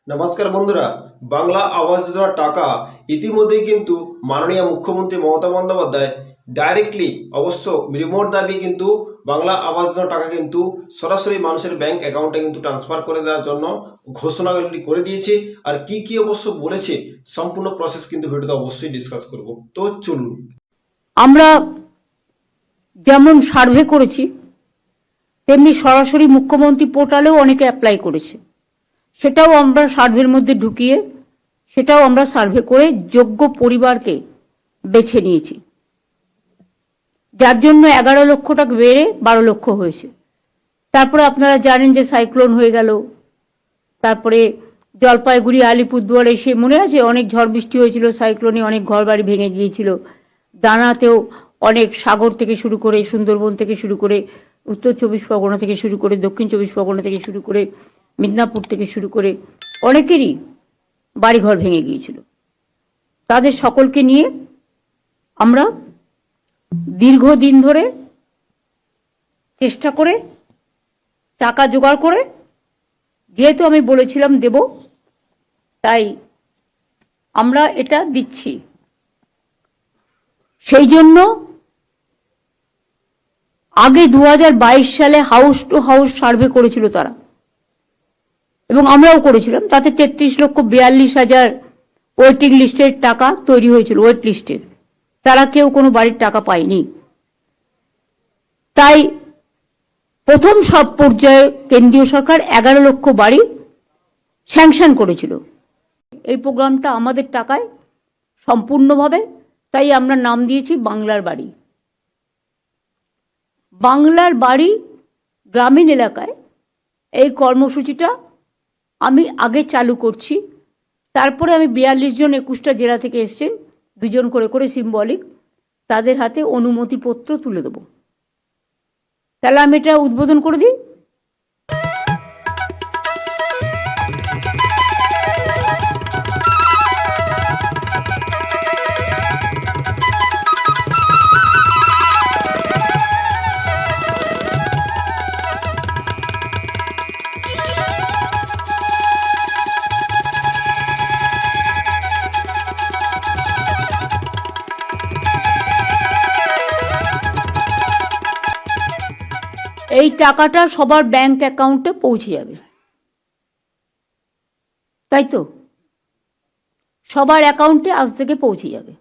নমস্কার বন্ধুরা, বাংলা আবাস যোজনার টাকা ইতিমধ্যেই কিন্তু মাননীয় মুখ্যমন্ত্রী মমতা বন্দ্যোপাধ্যায় ডাইরেক্টলি অবশ্য রিমোট দাবি কিন্তু বাংলা আবাস যোজনার টাকা কিন্তু সরাসরি মানুষের ব্যাংক অ্যাকাউন্টে কিন্তু ট্রান্সফার করে দেওয়ার জন্য ঘোষণাগুলি করে দিয়েছে। আর কি কি অবশ্য বলেছে সম্পূর্ণ প্রসেস কিন্তু ভিডিওতে অবশ্যই ডিসকাস করব। তো চলুন। আমরা যেমন সার্ভে করেছি তেমনি সরাসরি মুখ্যমন্ত্রী পোর্টালেও অনেকে অ্যাপ্লাই করেছে, সেটাও আমরা সার্ভের মধ্যে ঢুকিয়ে সেটাও আমরা সার্ভে করে যোগ্য পরিবারকে বেছে নিয়েছি, যার জন্য 11 লক্ষ টাকা বেড়ে 12 লক্ষ হয়েছে। তারপরে আপনারা জানেন যে সাইক্লোন হয়ে গেল, তারপরে জলপাইগুড়ি আলিপুরদুয়ারে এসে মনে আছে অনেক ঝড় বৃষ্টি হয়েছিল, সাইক্লোনে অনেক ঘরবাড়ি ভেঙে গিয়েছিল। দানাতেও অনেক, সাগর থেকে শুরু করে সুন্দরবন থেকে শুরু করে উত্তর 24 পরগনা থেকে শুরু করে দক্ষিণ 24 পরগনা থেকে শুরু করে মিদনাপুর থেকে শুরু করে অনেকেরই বাড়িঘর ভেঙে গিয়েছিল। তাদের সকলকে নিয়ে আমরা দীর্ঘদিন ধরে চেষ্টা করে টাকা জোগাড় করে, যেহেতু আমি বলেছিলাম দেব, তাই আমরা এটা দিচ্ছি। সেই জন্য আগে 2022 সালে হাউস টু হাউস সার্ভে করেছিল তারা, এবং আমরাও করেছিলাম। তাতে 33,42,000 ওয়েটিং লিস্টের টাকা তৈরি হয়েছিল, ওয়েট লিস্টের। তারা কেউ কোনো বাড়ির টাকা পায়নি। তাই প্রথম সব পর্যায়ে কেন্দ্রীয় সরকার 11 লক্ষ বাড়ি স্যাংশন করেছিল। এই প্রোগ্রামটা আমাদের টাকায় সম্পূর্ণভাবে, তাই আমরা নাম দিয়েছি বাংলার বাড়ি। বাংলার বাড়ি গ্রামীণ এলাকায় এই কর্মসূচিটা আমি আগে চালু করছি। তারপরে আমি 42 জন 21টা জেলা থেকে এসছেন, 2 জন করে করে সিম্বলিক, তাদের হাতে অনুমতিপত্র তুলে দেব। তাহলে আমি এটা উদ্বোধন করে দিই। এই টাকাটা সবার ব্যাংক অ্যাকাউন্টে পৌঁছে যাবে, তাই তো? সবার অ্যাকাউন্টে আজ থেকে পৌঁছে যাবে।